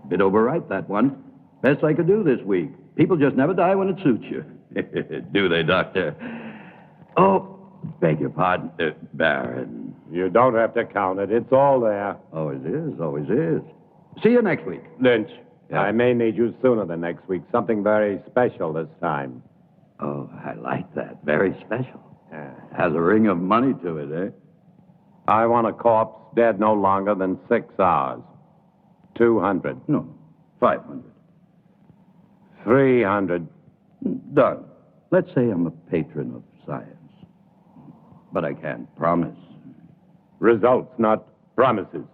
Bit overripe, that one. Best I could do this week. People just never die when it suits you. Do they, Doctor? Oh, beg your pardon, Baron. You don't have to count it. It's all there. Always is, always is. See you next week. Lynch, Yeah. I may need you sooner than next week. Something very special this time. Oh, I like that. Very special. Has a ring of money to it, eh? I want a corpse dead no longer than 6 hours. 200. No, 500. 300. Done. Let's say I'm a patron of science. But I can't promise. Results, not promises.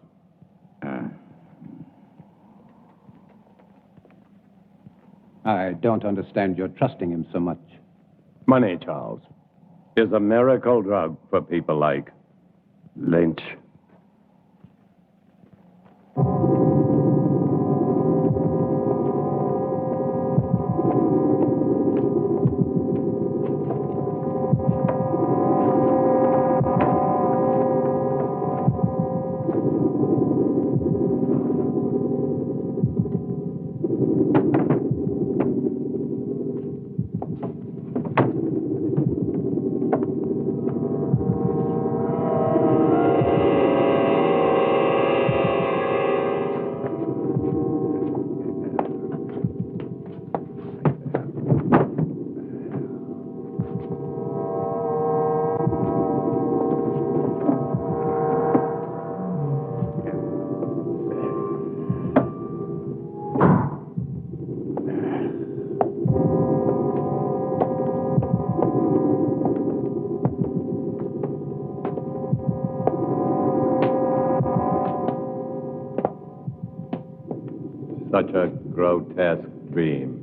I don't understand your trusting him so much. Money, Charles, is a miracle drug for people like Lynch. Such a grotesque dream.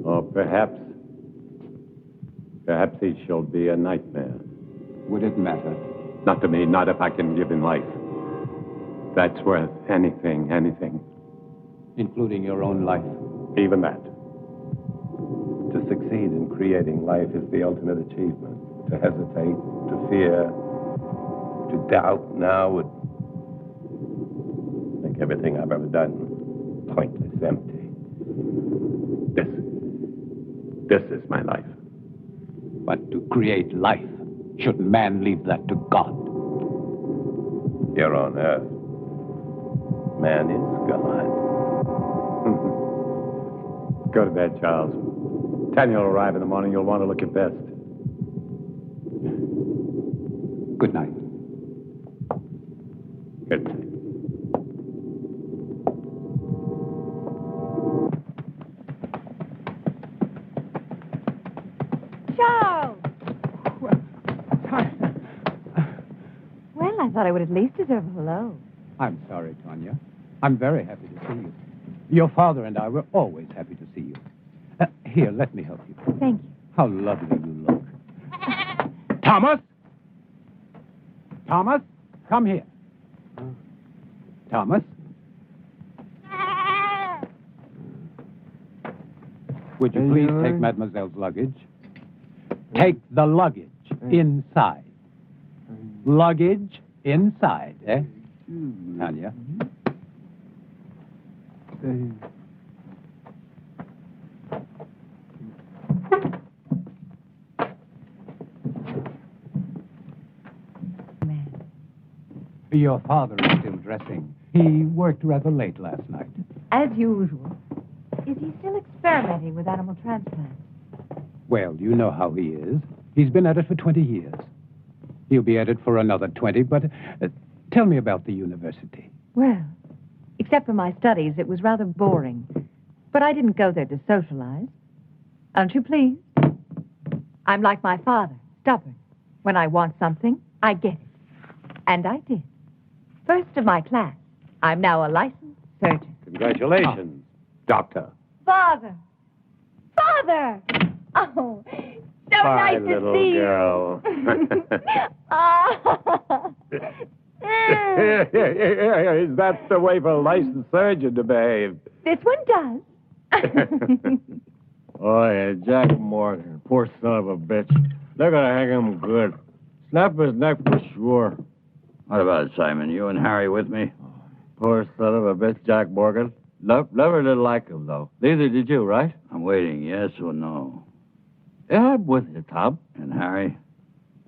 Or perhaps he shall be a nightmare. Would it matter? Not to me, not if I can give him life. That's worth anything. Including your own life? Even that. To succeed in creating life is the ultimate achievement. To hesitate, to fear, to doubt now would make everything I've ever done pointless, empty. This is my life. But to create life, shouldn't man leave that to God? Here on earth, man is God. Go to bed, Charles. 10 you'll arrive in the morning. You'll want to look your best. Good night. Good night. Charles! Well, I thought I would at least deserve a hello. I'm sorry, Tanya. I'm very happy to see you. Your father and I were always happy to see you. Here, let me help you. Thank you. How lovely you look. Thomas! Thomas, come here. Thomas? Would you please take Mademoiselle's luggage? Take the luggage inside. Luggage inside, eh? Tanya? Your father is still dressing. He worked rather late last night. As usual. Is he still experimenting with animal transplants? Well, you know how he is. He's been at it for 20 years. He'll be at it for another 20, but tell me about the university. Well, except for my studies, it was rather boring. But I didn't go there to socialize. Aren't you pleased? I'm like my father, stubborn. When I want something, I get it. And I did. First of my class. I'm now a licensed surgeon. Congratulations, Doctor. Father! Father! Oh, so Bye, nice to little see girl. you. Oh. Is that the way for a licensed surgeon to behave? This one does. Oh, yeah, Jack Morgan. Poor son of a bitch. They're gonna hang him good. Snap his neck for sure. What about it, Simon? You and Harry with me? Poor son of a bitch, Jack Morgan. Never did like him, though. Neither did you, right? I'm waiting, yes or no. Yeah, I'm with you, Tom. And Harry?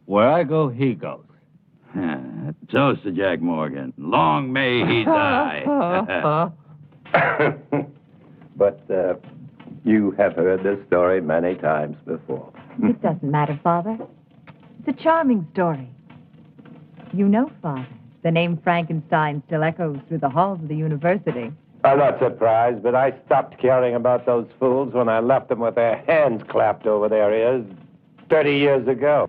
Where I go, he goes. Toast to Jack Morgan. Long may he die. But you have heard this story many times before. It doesn't matter, Father. It's a charming story. You know, Father, the name Frankenstein still echoes through the halls of the university. I'm not surprised, but I stopped caring about those fools when I left them with their hands clapped over their ears 30 years ago.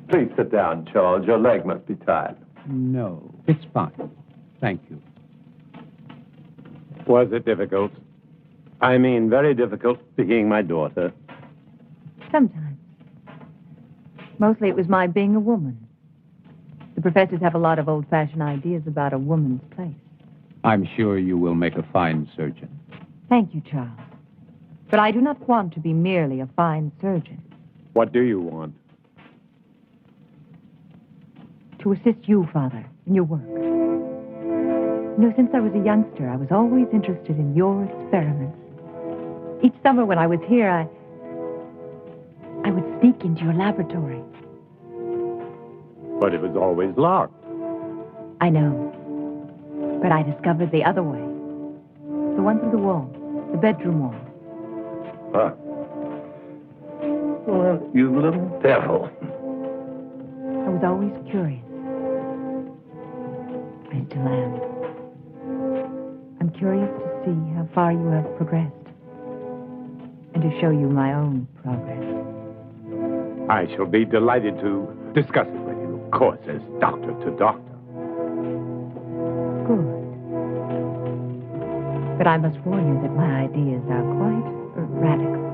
Please sit down, Charles. Your leg must be tired. No, it's fine. Thank you. Was it difficult? I mean, very difficult being my daughter. Sometimes. Mostly it was my being a woman. The professors have a lot of old-fashioned ideas about a woman's place. I'm sure you will make a fine surgeon. Thank you, Charles. But I do not want to be merely a fine surgeon. What do you want? To assist you, Father, in your work. You know, since I was a youngster, I was always interested in your experiments. Each summer when I was here, I would sneak into your laboratory. But it was always locked. I know. But I discovered the other way. The one through the wall, the bedroom wall. Huh. Well, you little devil. I was always curious. I still am. I'm curious to see how far you have progressed. And to show you my own progress. I shall be delighted to discuss it with you, of course, as doctor to doctor. Good. But I must warn you that my ideas are quite radical.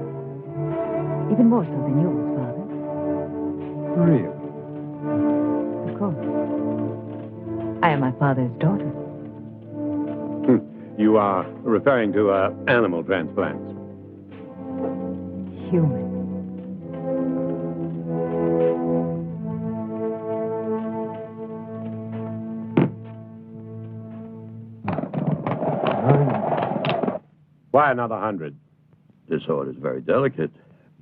Even more so than yours, Father. Really? Of course. I am my father's daughter. You are referring to animal transplants. Human. Why another 100? This order is very delicate.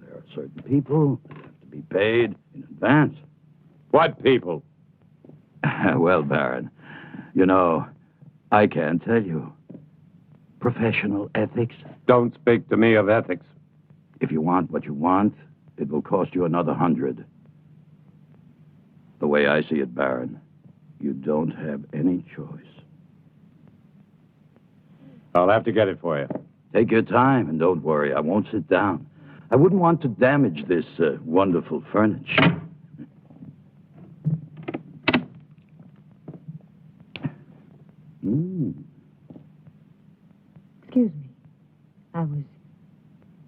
There are certain people that have to be paid in advance. What people? Well, Baron, you know, I can't tell you. Professional ethics. Don't speak to me of ethics. If you want what you want, it will cost you another 100. The way I see it, Baron, you don't have any choice. I'll have to get it for you. Take your time and don't worry. I won't sit down. I wouldn't want to damage this wonderful furniture. Excuse me.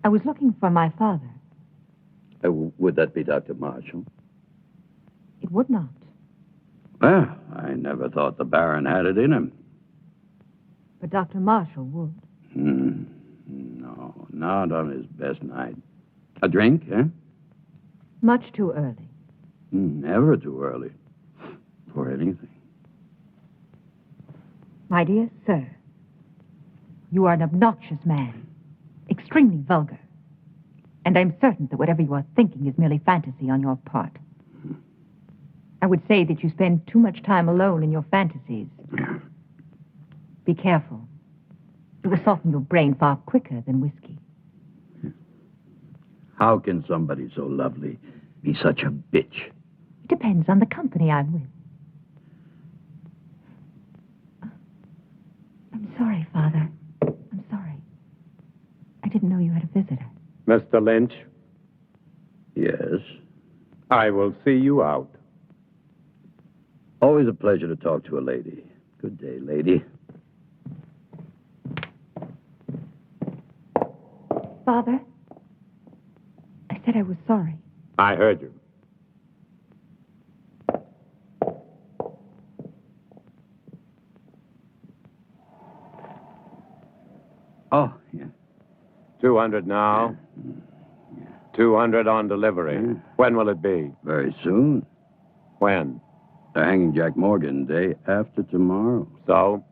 I was looking for my father. Would that be Dr. Marshall? It would not. Well, I never thought the Baron had it in him. But Dr. Marshall would. No, not on his best night. A drink, eh? Much too early. Never too early. For anything. My dear sir, you are an obnoxious man. Extremely vulgar. And I'm certain that whatever you are thinking is merely fantasy on your part. I would say that you spend too much time alone in your fantasies. Be careful. It will soften your brain far quicker than whiskey. How can somebody so lovely be such a bitch? It depends on the company I'm with. I'm sorry, Father. I'm sorry. I didn't know you had a visitor. Mr. Lynch, Yes. I will see you out. Always a pleasure to talk to a lady. Good day, lady. Father, I said I was sorry. I heard you. Oh, yeah. 200 now. 200 on delivery. When will it be? Very soon. When? They're hanging Jack Morgan day after tomorrow. So?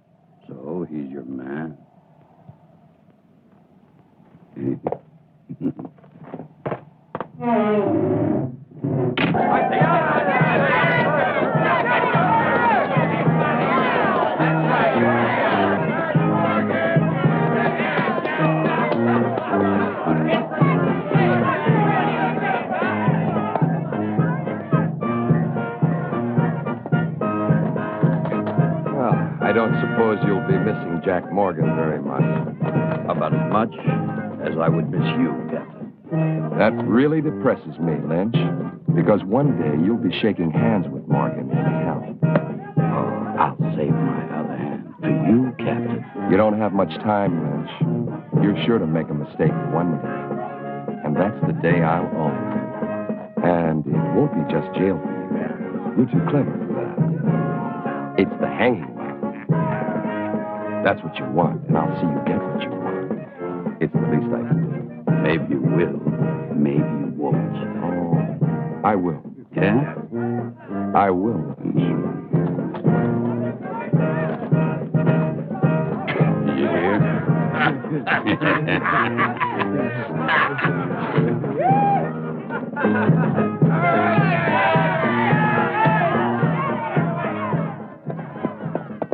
So he's your man. I don't suppose you'll be missing Jack Morgan very much. About as much as I would miss you, Captain. That really depresses me, Lynch, because one day you'll be shaking hands with Morgan in hell. Oh, I'll save my other hand for you, Captain. You don't have much time, Lynch. You're sure to make a mistake one day. And that's the day I'll own it. And it won't be just jail for you. You're too clever for that. It's the hanging. That's what you want, and I'll see you get what you want. It's the least I can do. Maybe you will. Maybe you won't. Oh, I will. Yeah? I will. Did you hear?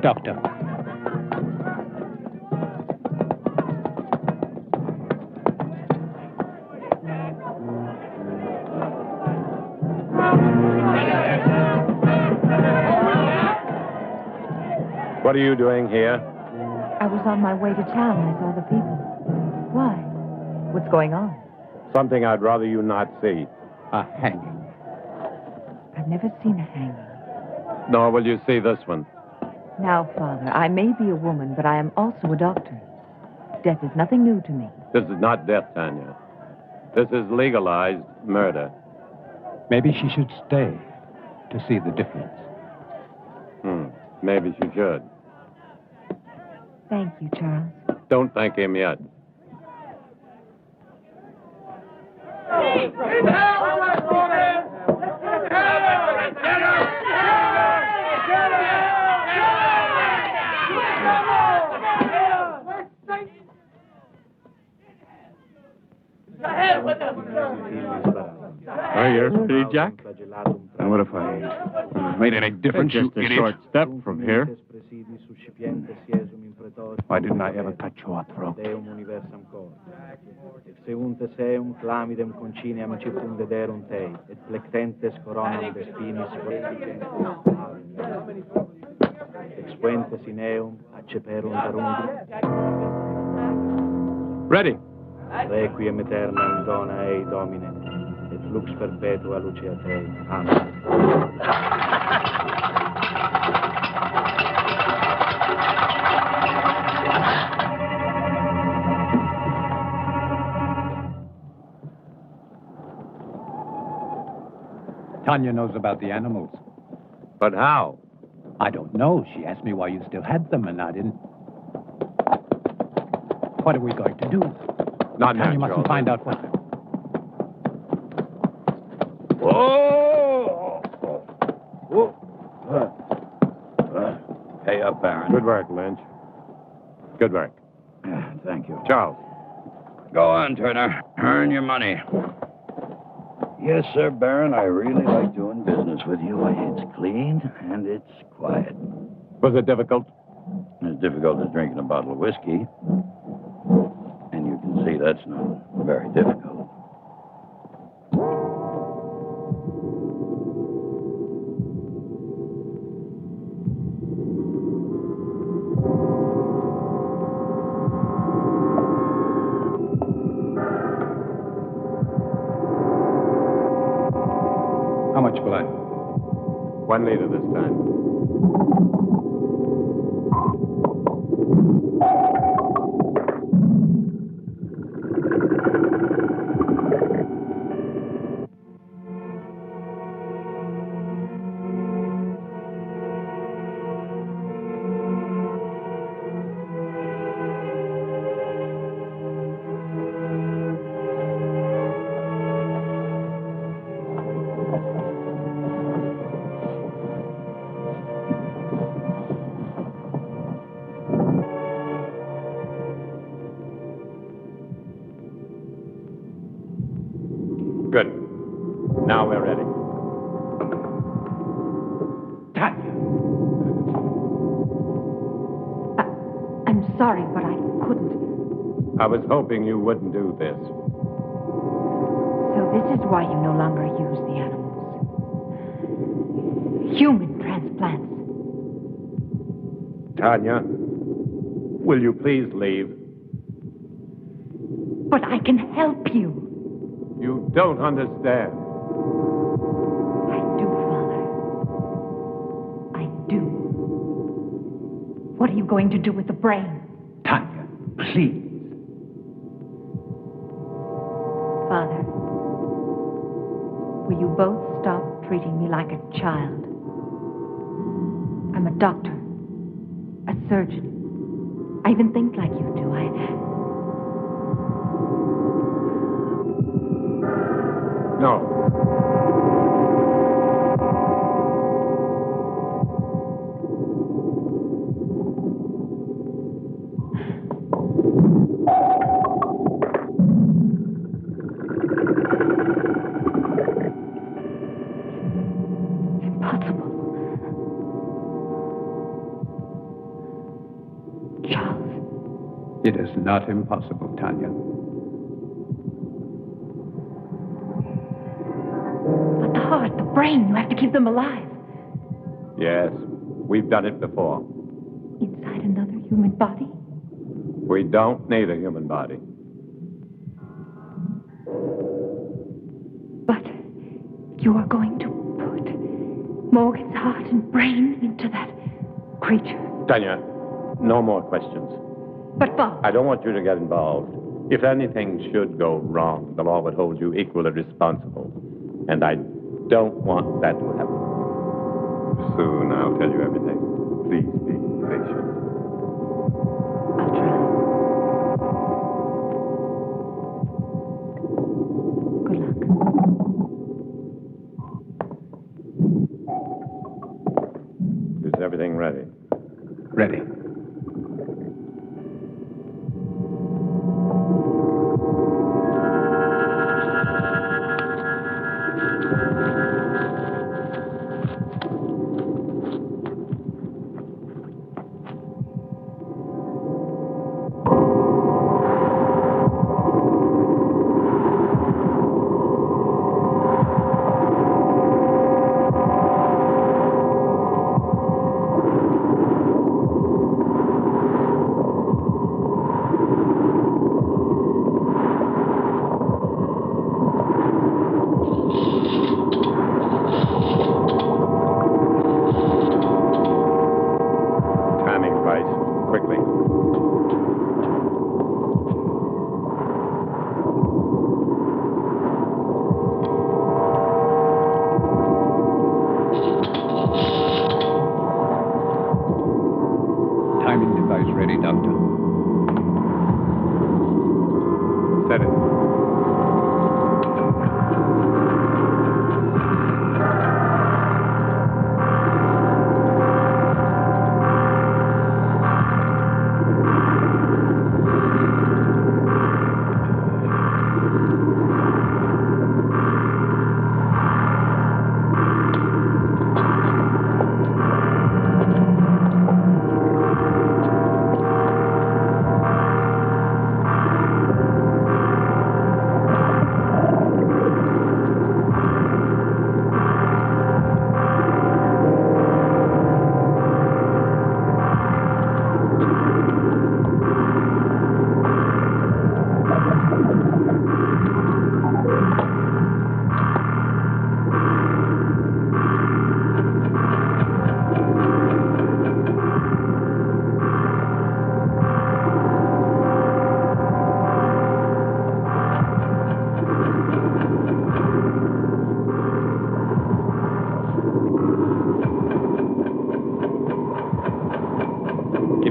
Doctor. What are you doing here? I was on my way to town. I saw the people. Why? What's going on? Something I'd rather you not see. A hanging. I've never seen a hanging. Nor will you see this one. Now, Father, I may be a woman, but I am also a doctor. Death is nothing new to me. This is not death, Tanya. This is legalized murder. Maybe she should stay to see the difference. Maybe she should. Thank you, Charles. Don't thank him yet. Are you ready, Jack? And what if I made any difference, Just you a idiot? short step from here. Why didn't I ever cut your throat? Seunte seum clamidem conciniam circundederum tei, et plectentes coronam despinis expuentes in eum acceperum darungi. Ready. Requiem aeternam dona ei, Domine, et lux perpetua lucia tei. Amen. Tanya knows about the animals. But how? I don't know. She asked me why you still had them, and I didn't. What are we going to do? Not Tanya natural. mustn't find out what... Whoa! Whoa! Pay up, Baron. Good work, Lynch. Good work. Thank you. Charles. Go on, Turner. Earn your money. Yes, sir, Baron. I really like doing business with you. It's clean and it's quiet. Was it difficult? As difficult as drinking a bottle of whiskey. And you can see that's not very difficult. How much blood? 1 liter this time. Now we're ready. Tanya. I'm sorry, but I couldn't. I was hoping you wouldn't do this. So this is why you no longer use the animals. Human transplants. Tanya, will you please leave? But I can help you. You don't understand. I do, Father. I do. What are you going to do with the brain? Tanya, please. Father, will you both stop treating me like a child? I'm a doctor, a surgeon. I even think like you do. No. Impossible. Charles. It is not impossible, Tanya. But the heart, the brain, you have to keep them alive. Yes, we've done it before. Inside another human body? We don't need a human body. But you are going to put Morgan's heart and brain into that creature. Tanya, no more questions. But, Father... I don't want you to get involved. If anything should go wrong, the law would hold you equally responsible. And I don't want that to happen. Soon I'll tell you everything. Please be patient. I'll try. Good luck. Is everything ready? Ready.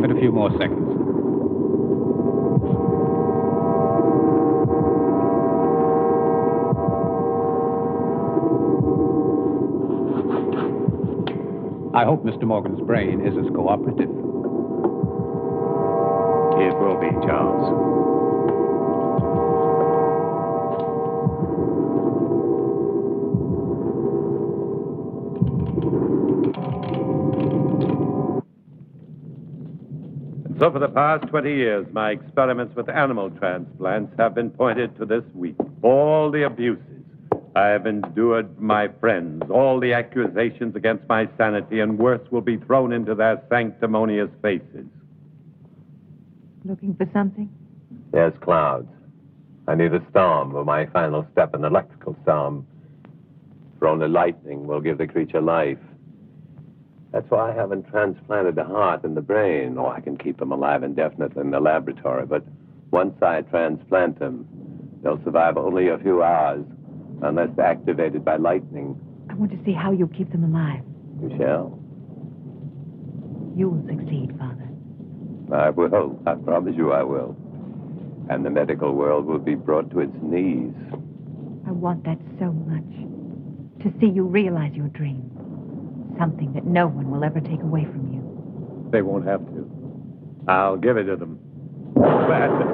A few more seconds. I hope Mr. Morgan's brain is as cooperative. It will be, Charles. So for the past 20 years, my experiments with animal transplants have been pointed to this week. All the abuses I have endured, my friends, all the accusations against my sanity, and worse, will be thrown into their sanctimonious faces. Looking for something? Yes, clouds. I need a storm for my final step, an electrical storm. For only lightning will give the creature life. That's why I haven't transplanted the heart and the brain. Oh, I can keep them alive indefinitely in the laboratory, but once I transplant them, they'll survive only a few hours, unless activated by lightning. I want to see how you keep them alive. You shall. You will succeed, Father. I will. I promise you I will. And the medical world will be brought to its knees. I want that so much. To see you realize your dream. Something that no one will ever take away from you. They won't have to. I'll give it to them. Gladly.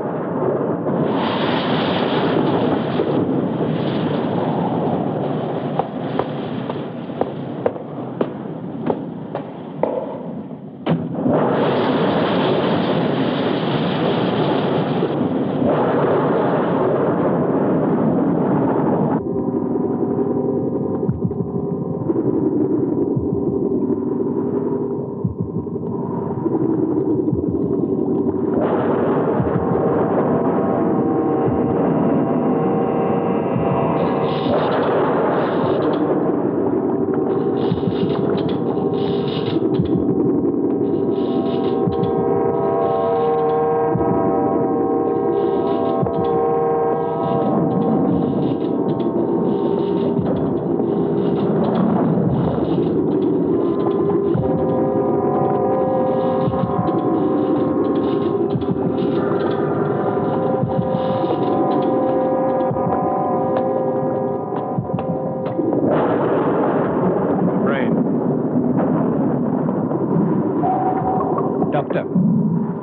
Doctor,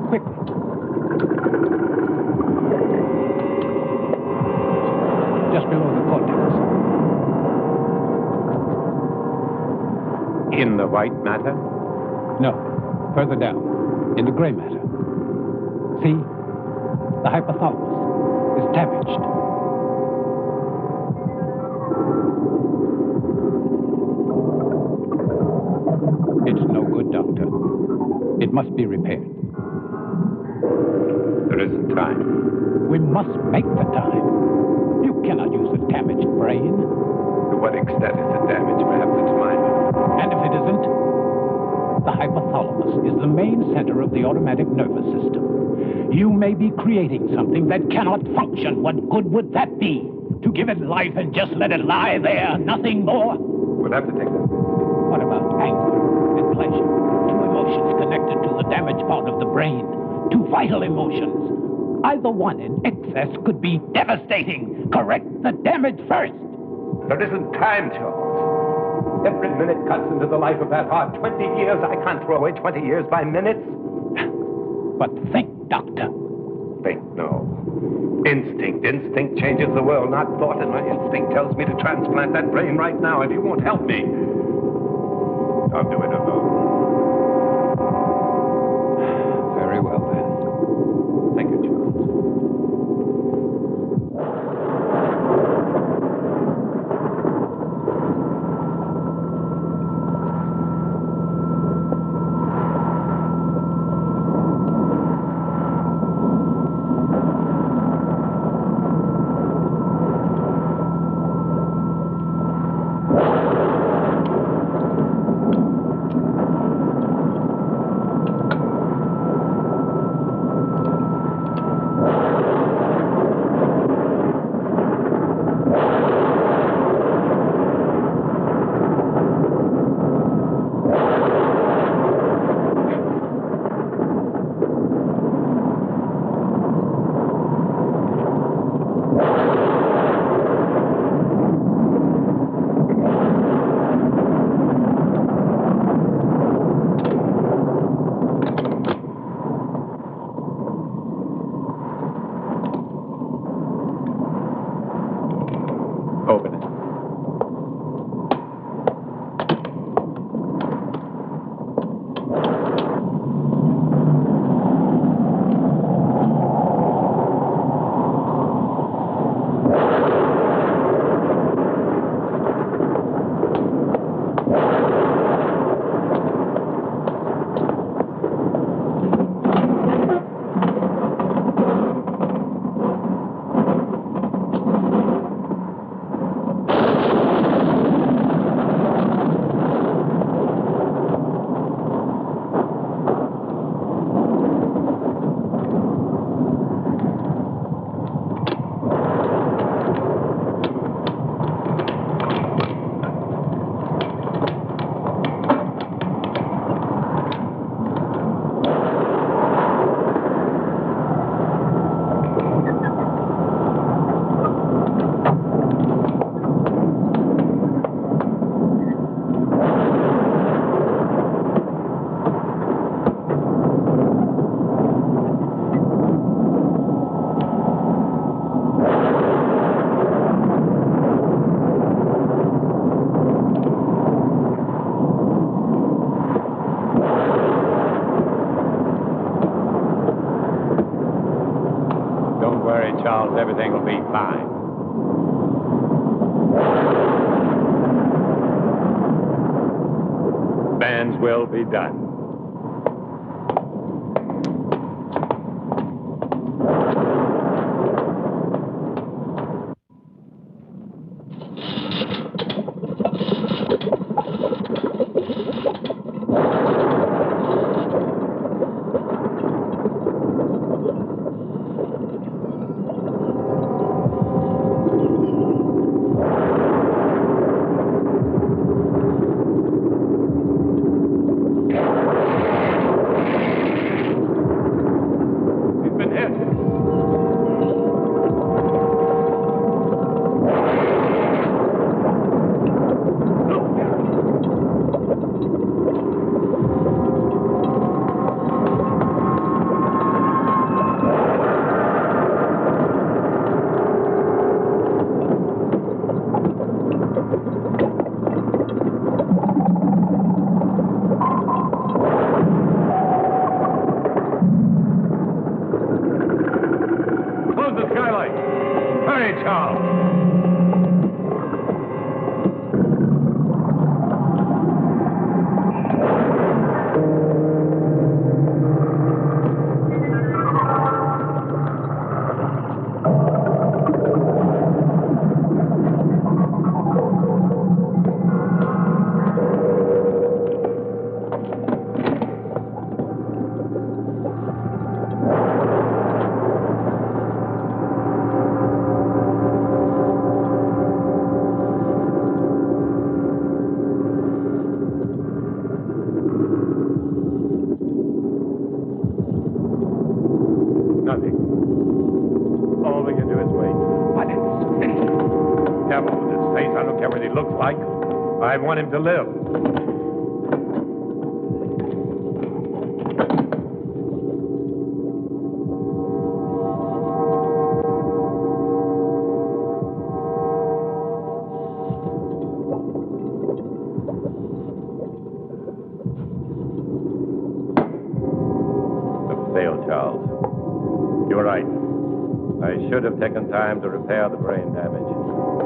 quickly. Just below the cortex. In the white matter? No, further down, in the gray matter. See? The hypothalamus is damaged. It's no good, Doctor. It must be repaired. There isn't time. We must make the time. You cannot use a damaged brain. To what extent is it damaged? Perhaps it's minor. And if it isn't, the hypothalamus is the main center of the automatic nervous system. You may be creating something that cannot function. What good would that be? To give it life and just let it lie there, nothing more? We'll have to take that. What about anger and pleasure? Two emotions connected to the damaged part of the brain. Two vital emotions. Either one in excess could be devastating. Correct the damage first. There isn't time, Charles. Every minute cuts into the life of that heart. 20 years. I can't throw away 20 years by minutes. But think, Doctor. Think, no. Instinct. Instinct changes the world, not thought. And my instinct tells me to transplant that brain right now. If you won't help me, I'll do it alone. Very well, then. Thank you, Charles. Charles. Everything will be fine. Man's will be done. I want him to live. Failed, Charles. You're right. I should have taken time to repair the brain damage.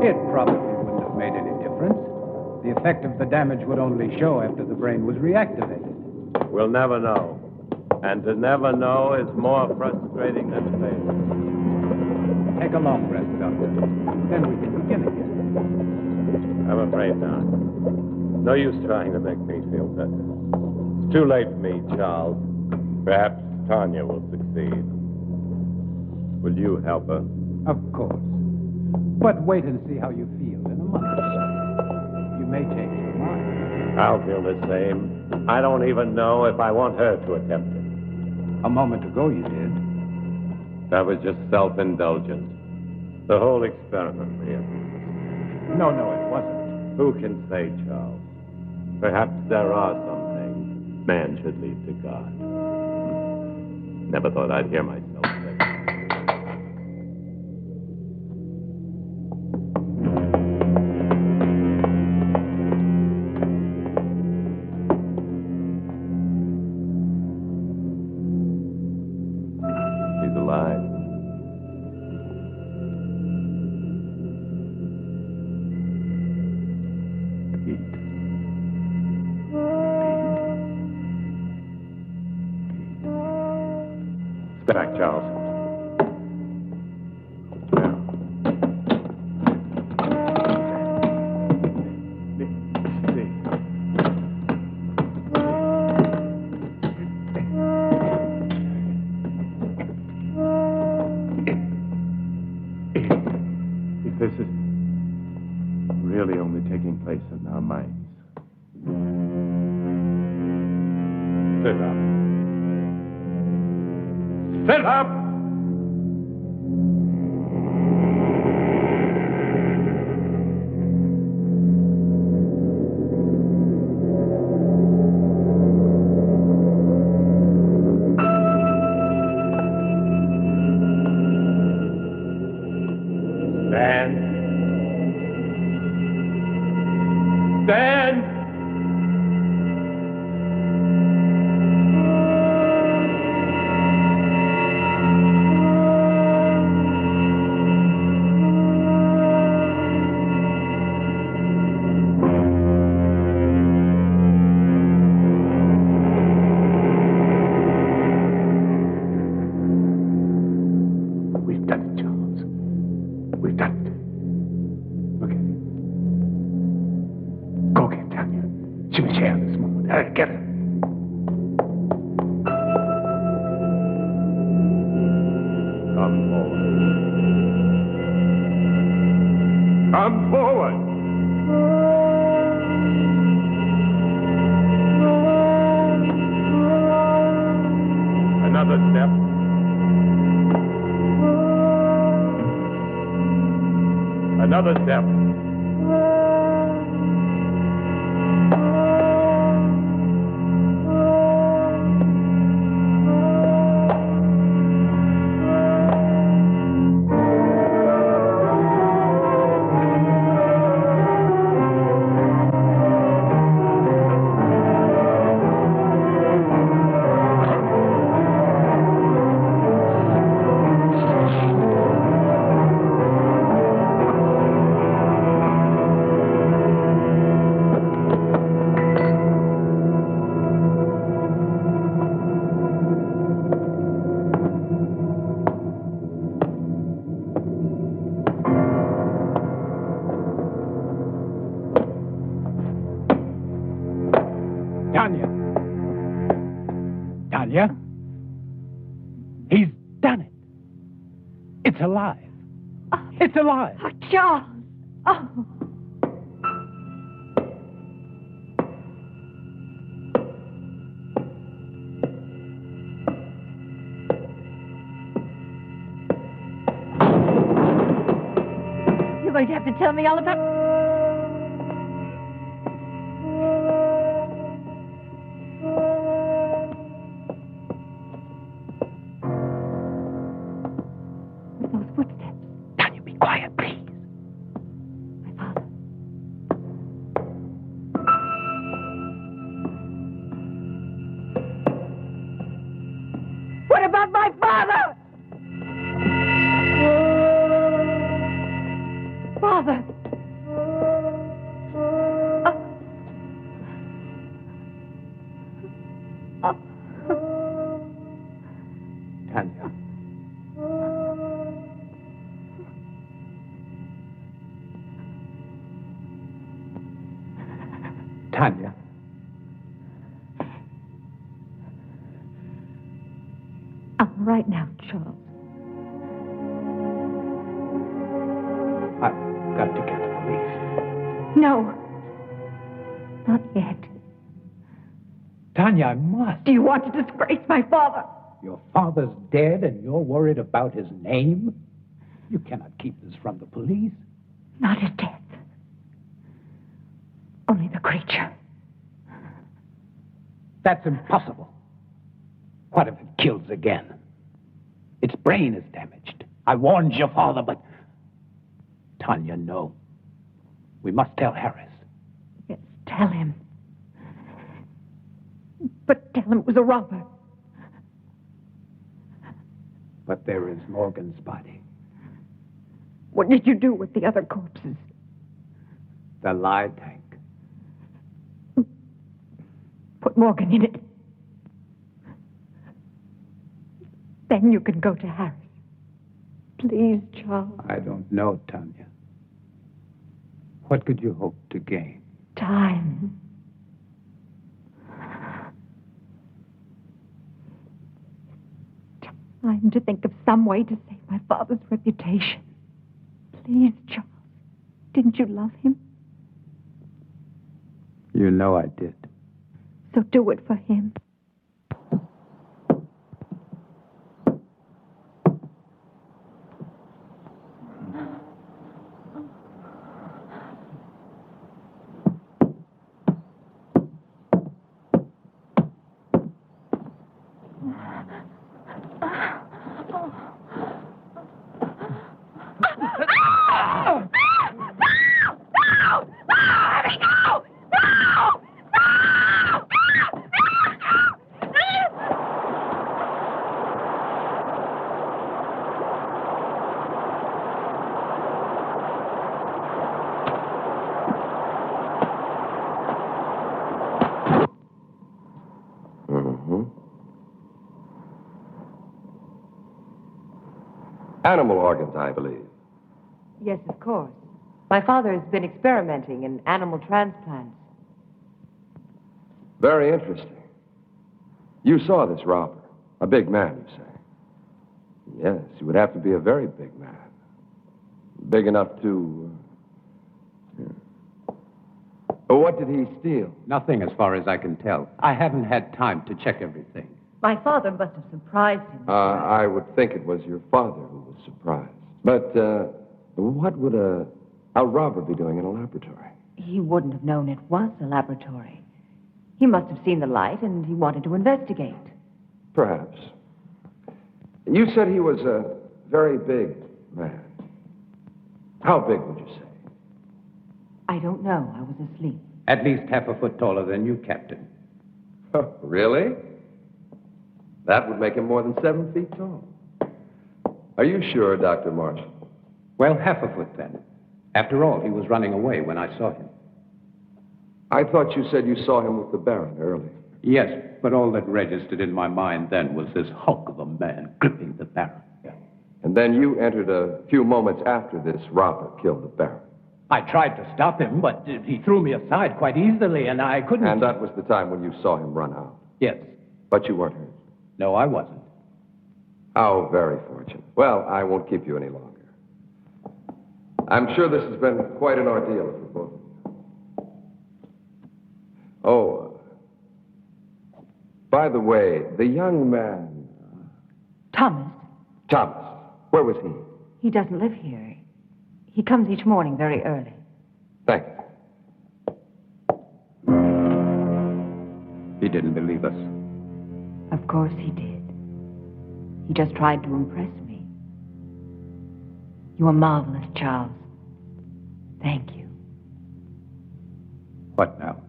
It probably wouldn't have made any difference. The effect of the damage would only show after the brain was reactivated. We'll never know. And to never know is more frustrating than failure. Take a long rest, Doctor. Then we can begin again. I'm afraid not. No use trying to make me feel better. It's too late for me, Charles. Perhaps Tanya will succeed. Will you help her? Of course. But wait and see how you feel in a month or so. You may change your mind. I'll feel the same. I don't even know if I want her to attempt it. A moment ago you did. That was just self-indulgence. The whole experiment, really. No, it wasn't. Who can say, Charles? Perhaps there are some things man should leave to God. Never thought I'd hear myself say that. He's alive. Step back, Charles. If this is really only taking place in our minds. Sit up. Sit up! Stand. Stand! Come forward. Come forward. Another step. Another step. Tanya? He's done it. It's alive. It's alive. Oh, Charles. Oh. You're going to have to tell me all about... Tanya. I'm all right now, Charles. I've got to get the police. No. Not yet. Tanya, I must. Do you want to disgrace my father? Your father's dead and you're worried about his name? You cannot keep this from the police. Not his death. Only the creature. That's impossible. What if it kills again? Its brain is damaged. I warned your father, but... Tanya, no. We must tell Harris. Yes, tell him. But tell him it was a robber. But there is Morgan's body. What did you do with the other corpses? The lye tank. Put Morgan in it. Then you can go to Harris. Please, Charles. I don't know, Tanya. What could you hope to gain? Time. Time to think of some way to save my father's reputation. Please, Charles. Didn't you love him? You know I did. So do it for him. Animal organs, I believe. Yes, of course. My father has been experimenting in animal transplants. Very interesting. You saw this robber. A big man, you say. Yes, he would have to be a very big man. Big enough to... Well, what did he steal? Nothing as far as I can tell. I haven't had time to check everything. My father must have surprised him. I would think it was your father who was surprised. But what would a robber be doing in a laboratory? He wouldn't have known it was a laboratory. He must have seen the light, and he wanted to investigate. Perhaps. You said he was a very big man. How big would you say? I don't know. I was asleep. At least half a foot taller than you, Captain. Oh, really? That would make him more than 7 feet tall. Are you sure, Dr. Marshall? Well, half a foot then. After all, he was running away when I saw him. I thought you said you saw him with the Baron earlier. Yes, but all that registered in my mind then was this hulk of a man gripping the Baron. And then you entered a few moments after this robber killed the Baron. I tried to stop him, but he threw me aside quite easily, and I couldn't... And that was the time when you saw him run out. Yes. But you weren't hurt. No, I wasn't. How very fortunate. Well, I won't keep you any longer. I'm sure this has been quite an ordeal for both of you. Oh, by the way, the young man... Thomas. Thomas. Where was he? He doesn't live here. He comes each morning very early. Thank you. He didn't believe us. Of course he did. He just tried to impress me. You are marvelous, Charles. Thank you. What now?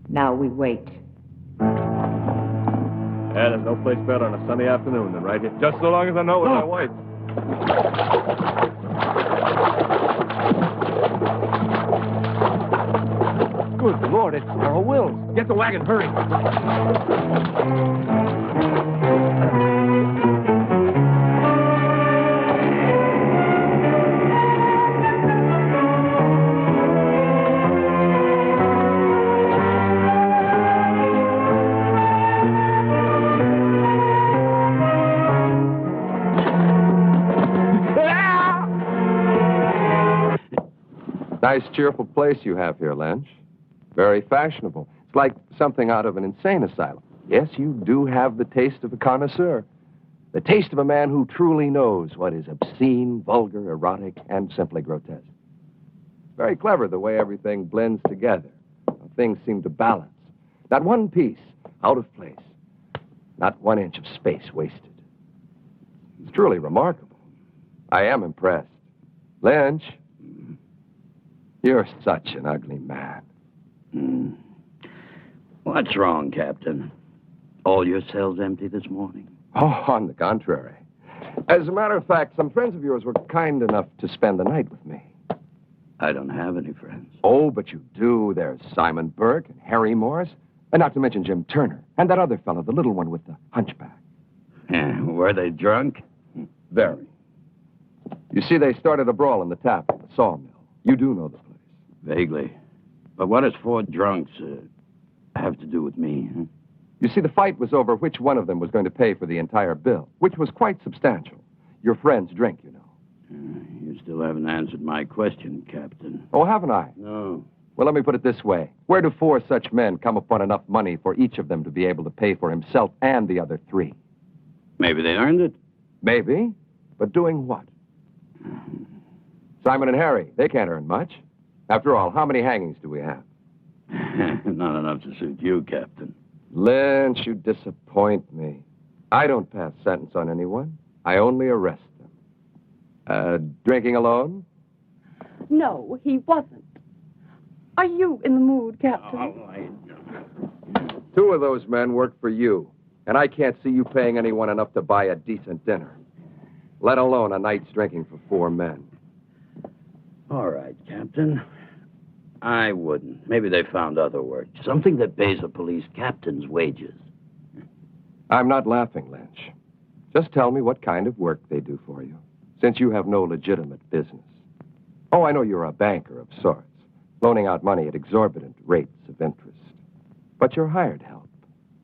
Now we wait. Yeah, there's no place better on a sunny afternoon than right here. Just so long as I know it with my wife. Good Lord, it's Laurel Wills. Get the wagon, hurry. Nice, cheerful place you have here, Lynch. Very fashionable. It's like something out of an insane asylum. Yes, you do have the taste of a connoisseur. The taste of a man who truly knows what is obscene, vulgar, erotic, and simply grotesque. Very clever the way everything blends together. Things seem to balance. Not one piece out of place. Not 1 inch of space wasted. It's truly remarkable. I am impressed. Lynch, you're such an ugly man. What's wrong, Captain? All your cells empty this morning? Oh, on the contrary. As a matter of fact, some friends of yours were kind enough to spend the night with me. I don't have any friends. Oh, but you do. There's Simon Burke and Harry Morris, and not to mention Jim Turner, and that other fellow, the little one with the hunchback. Were they drunk? Very. You see, they started a brawl in the tap at the sawmill. You do know the place. Vaguely. But what does 4 drunks have to do with me? Huh? You see, the fight was over which one of them was going to pay for the entire bill, which was quite substantial. Your friend's drink, you know. You still haven't answered my question, Captain. Oh, haven't I? No. Well, let me put it this way. Where do 4 such men come upon enough money for each of them to be able to pay for himself and the other 3? Maybe they earned it. Maybe. But doing what? Simon and Harry, they can't earn much. After all, how many hangings do we have? Not enough to suit you, Captain. Lynch, you disappoint me. I don't pass sentence on anyone. I only arrest them. Drinking alone? No, he wasn't. Are you in the mood, Captain? Oh, 2 of those men work for you, and I can't see you paying anyone enough to buy a decent dinner, let alone a night's drinking for 4 men. All right, Captain. I wouldn't. Maybe they found other work. Something that pays a police captain's wages. I'm not laughing, Lynch. Just tell me what kind of work they do for you, since you have no legitimate business. Oh, I know you're a banker of sorts, loaning out money at exorbitant rates of interest. But you're hired help.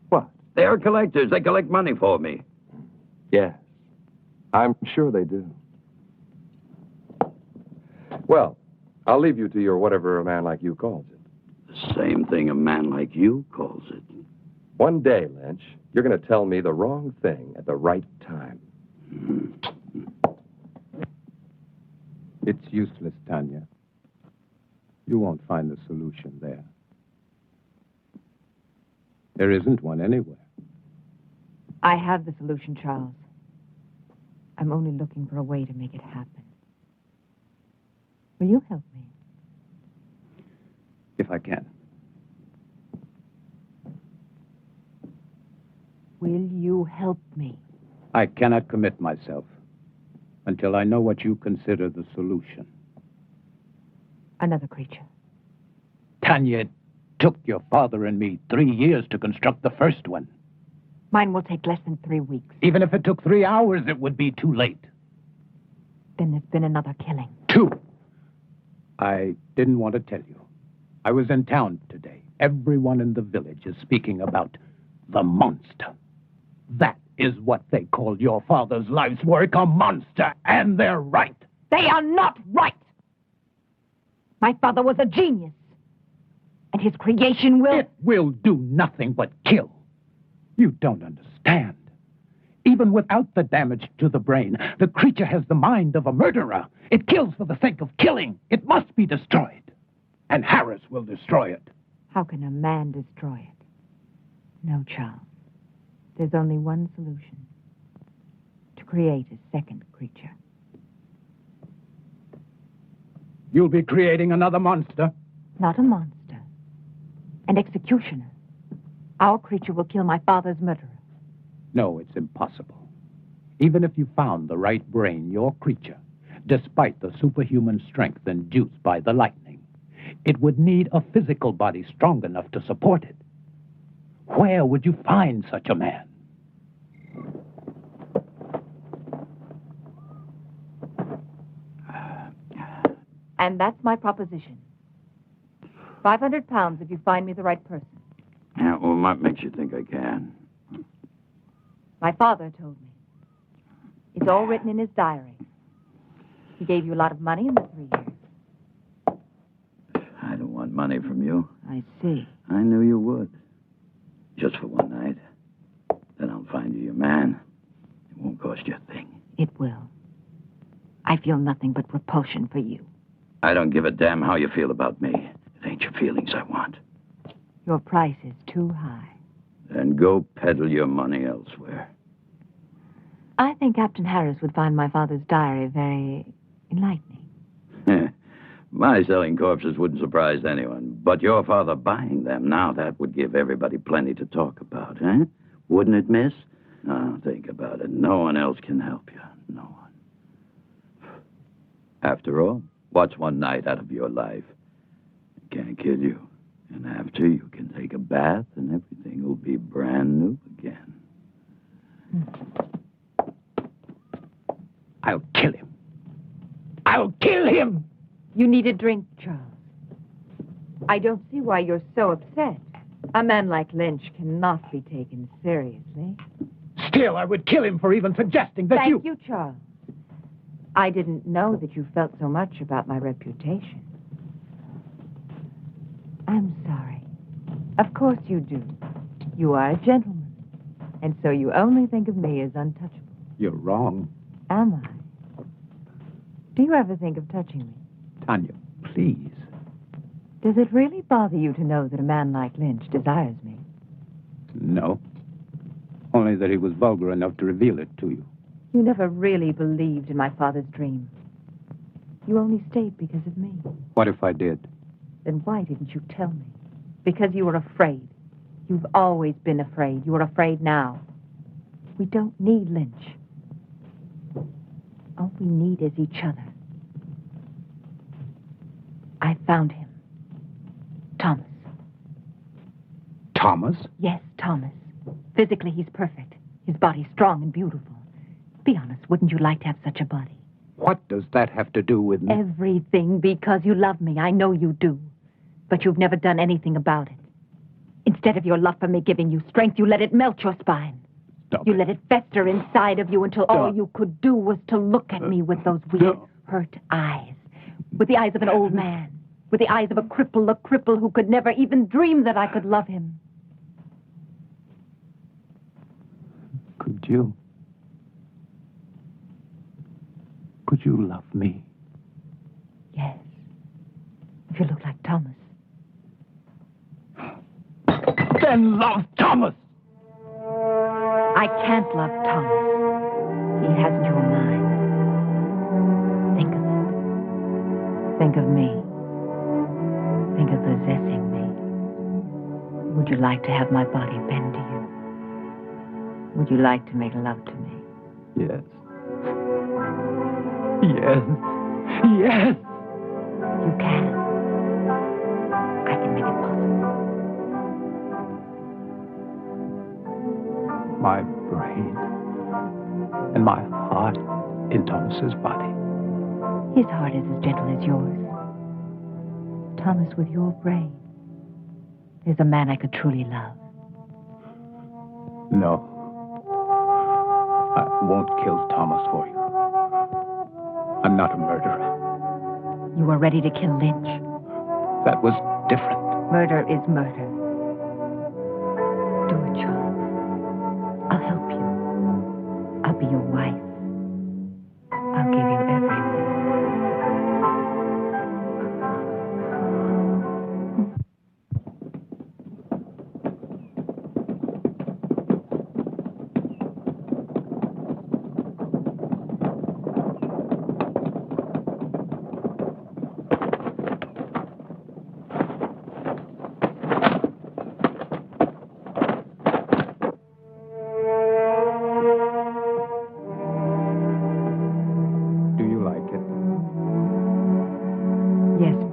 What? They are collectors. They collect money for me. Yes. I'm sure they do. Well, I'll leave you to your whatever a man like you calls it. The same thing a man like you calls it. One day, Lynch, you're going to tell me the wrong thing at the right time. It's useless, Tanya. You won't find the solution there. There isn't one anywhere. I have the solution, Charles. I'm only looking for a way to make it happen. Will you help me? If I can. Will you help me? I cannot commit myself until I know what you consider the solution. Another creature. Tanya, it took your father and me 3 years to construct the first one. Mine will take less than 3 weeks. Even if it took 3 hours, it would be too late. Then there's been another killing. 2. I didn't want to tell you. I was in town today. Everyone in the village is speaking about the monster. That is what they call your father's life's work, a monster, and they're right. They are not right! My father was a genius. And his creation will... It will do nothing but kill. You don't understand. Even without the damage to the brain, the creature has the mind of a murderer. It kills for the sake of killing. It must be destroyed. And Harris will destroy it. How can a man destroy it? No, Charles. There's only one solution. To create a second creature. You'll be creating another monster? Not a monster. An executioner. Our creature will kill my father's murderer. No, it's impossible. Even if you found the right brain, your creature, despite the superhuman strength induced by the lightning, it would need a physical body strong enough to support it. Where would you find such a man? And that's my proposition. 500 pounds if you find me the right person. Yeah, well, what makes you think I can? My father told me. It's all written in his diary. He gave you a lot of money in the 3 years. I don't want money from you. I see. I knew you would. Just for one night. Then I'll find you your man. It won't cost you a thing. It will. I feel nothing but repulsion for you. I don't give a damn how you feel about me. It ain't your feelings I want. Your price is too high. Then go peddle your money elsewhere. I think Captain Harris would find my father's diary very enlightening. My selling corpses wouldn't surprise anyone. But your father buying them, now that would give everybody plenty to talk about, eh? Wouldn't it, miss? Now, think about it. No one else can help you. No one. After all, what's one night out of your life? It can't kill you. And after, you can take a bath and everything will be brand new again. I'll kill him. I'll kill him! You need a drink, Charles. I don't see why you're so upset. A man like Lynch cannot be taken seriously. Still, I would kill him for even suggesting that Thank you, Charles. I didn't know that you felt so much about my reputation. I'm sorry. Of course you do. You are a gentleman. And so you only think of me as untouchable. You're wrong. Am I? Do you ever think of touching me? Tanya, please. Does it really bother you to know that a man like Lynch desires me? No. Only that he was vulgar enough to reveal it to you. You never really believed in my father's dream. You only stayed because of me. What if I did? Then why didn't you tell me? Because you were afraid. You've always been afraid. You are afraid now. We don't need Lynch. All we need is each other. I found him. Thomas. Thomas? Yes, Thomas. Physically, he's perfect. His body's strong and beautiful. Be honest, wouldn't you like to have such a body? What does that have to do with me? Everything, because you love me. I know you do. But you've never done anything about it. Instead of your love for me giving you strength, you let it melt your spine. Stop You it. let it fester inside of you until all you could do was to look at me with those weird, hurt eyes. With the eyes of an old man. With the eyes of a cripple who could never even dream that I could love him. Could you? Could you love me? Yes. If you look like Thomas. Then love Thomas! I can't love Thomas. He hasn't your mind. Think of it. Think of me. Think of possessing me. Would you like to have my body bend to you? Would you like to make love to me? Yes. Yes. Yes! You can. I can make it possible. My brain and my heart in Thomas's body. His heart is as gentle as yours. Thomas, with your brain, is a man I could truly love. No. I won't kill Thomas for you. I'm not a murderer. You were ready to kill Lynch. That was different. Murder is murder. Do it, Charles. I'll help you. I'll be your wife. I'll give you everything.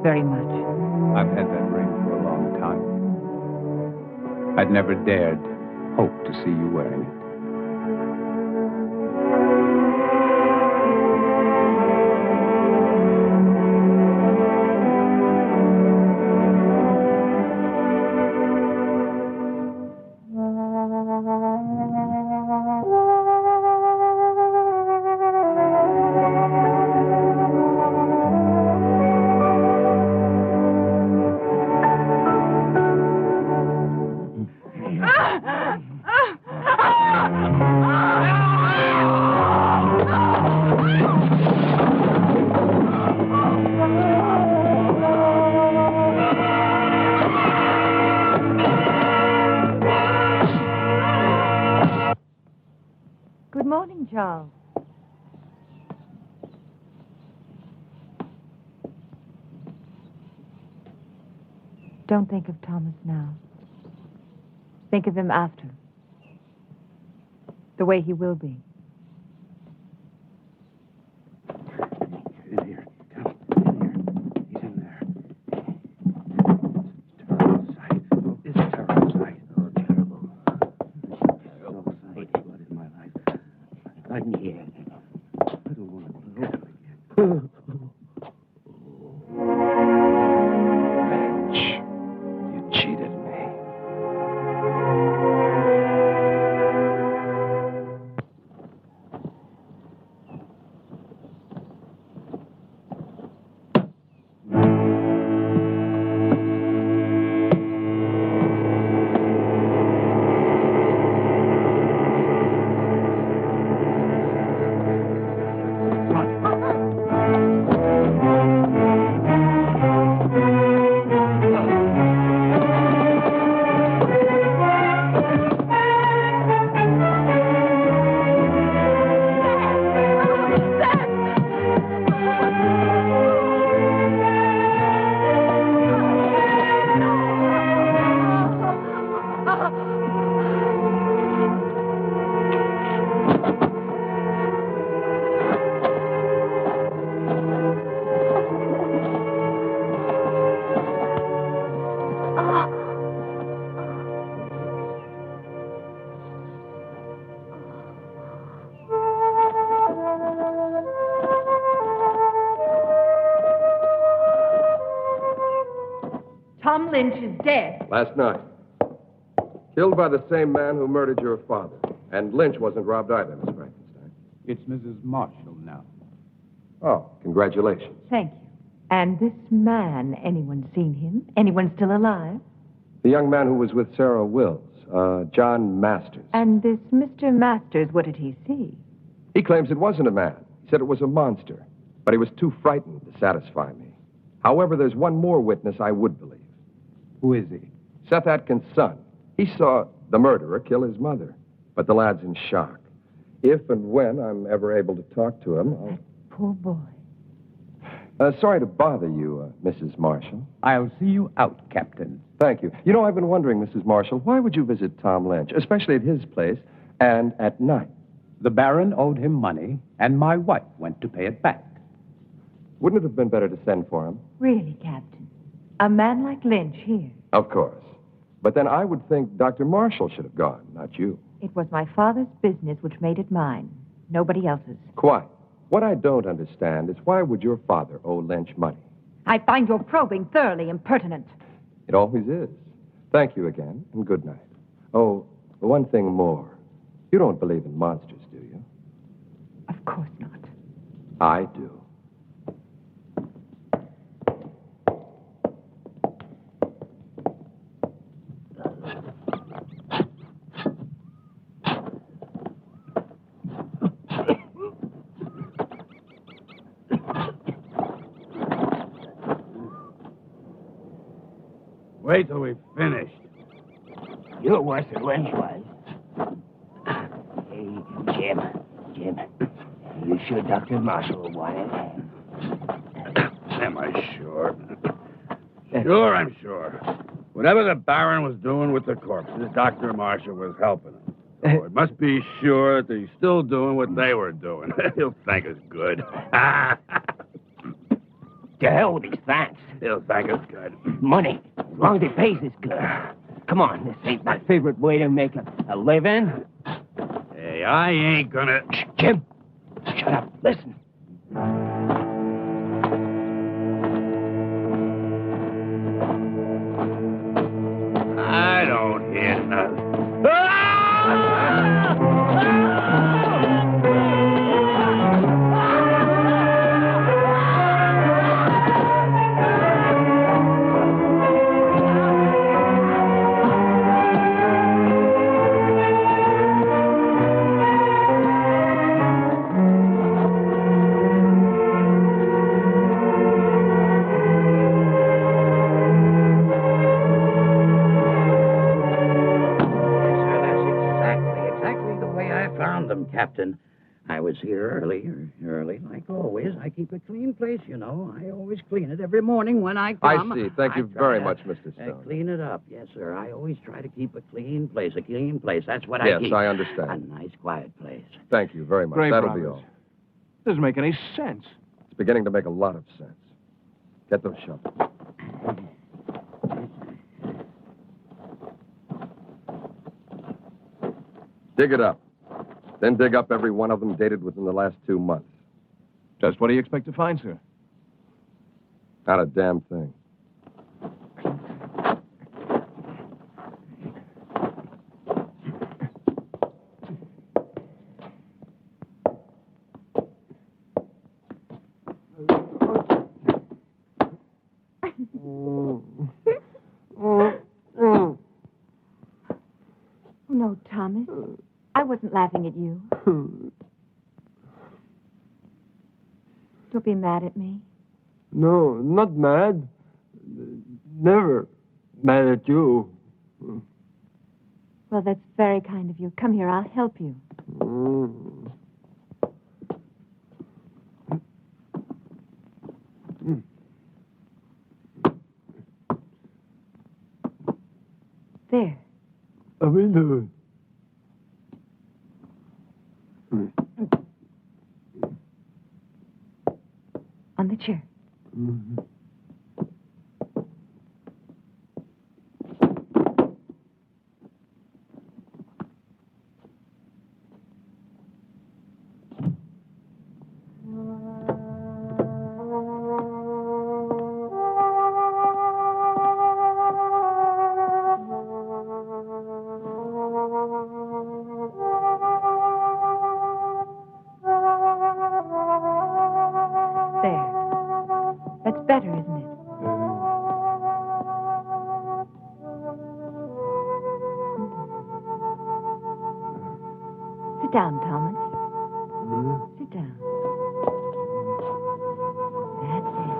Very much. I've had that ring for a long time. I'd never dared hope to see you wearing it. Good morning, Charles. Don't think of Thomas now. Think of him after. The way he will be. In here. Come. In here. He's in there. Terrible sight. It's a terrible sight. Oh, terrible. Terrible sight. What in my life? I'm here. I don't want to be again. Revenge. You cheated me. Tom Lynch is dead. Last night. Killed by the same man who murdered your father. And Lynch wasn't robbed either, Miss Frankenstein. It's Mrs. Marshall now. Oh, congratulations. Thank you. And this man, anyone seen him? Anyone still alive? The young man who was with Sarah Wills, John Masters. And this Mr. Masters, what did he see? He claims it wasn't a man. He said it was a monster. But he was too frightened to satisfy me. However, there's one more witness I would believe. Who is he? Seth Atkins' son. He saw the murderer kill his mother. But the lad's in shock. If and when I'm ever able to talk to him, I'll... That poor boy. Sorry to bother you, Mrs. Marshall. I'll see you out, Captain. Thank you. You know, I've been wondering, Mrs. Marshall, why would you visit Tom Lynch, especially at his place, and at night? The Baron owed him money, and my wife went to pay it back. Wouldn't it have been better to send for him? Really, Captain? A man like Lynch here? Of course. But then I would think Dr. Marshall should have gone, not you. It was my father's business which made it mine. Nobody else's. Quite. What I don't understand is why would your father owe Lynch money? I find your probing thoroughly impertinent. It always is. Thank you again, and good night. Oh, one thing more. You don't believe in monsters, do you? Of course not. I do. Wait till we've finished. You're worse than Lynch was. Hey, Jim. You sure Dr. Marshall will want it? Am I sure? Sure, I'm sure. Whatever the Baron was doing with the corpses, Dr. Marshall was helping him. So it must be sure that he's still doing what they were doing. He'll thank us good. To hell with these thanks. He'll thank us good. Money. As long as he pays us good. Come on, this ain't my favorite way to make a living. Hey, I ain't gonna... Shh, Jim. Shut up. Listen. I don't hear nothing. Captain. I was here early, like always. I keep a clean place, you know. I always clean it every morning when I come. I see. Thank you very much, Mr. Stone. Clean it up. Yes, sir. I always try to keep a clean place. That's what yes, I keep. Yes, I understand. A nice, quiet place. Thank you very much. Great That'll progress. be all. Doesn't make any sense. It's beginning to make a lot of sense. Get those shovels. Dig it up. Then dig up every one of them dated within the last 2 months. Just what do you expect to find, sir? Not a damn thing. No, Thomas. I wasn't laughing at you. Don't be mad at me. No, not mad. Never mad at you. Well, that's very kind of you. Come here, I'll help you. There. How are you doing? On the chair. Mm-hmm. better, isn't it? Sit down, Thomas. Sit down. That's it.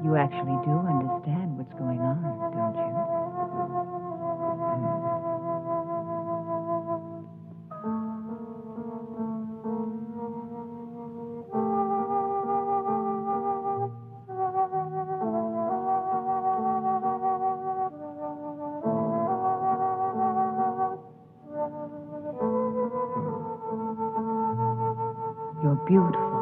You actually do understand what's going on, don't you? You're beautiful.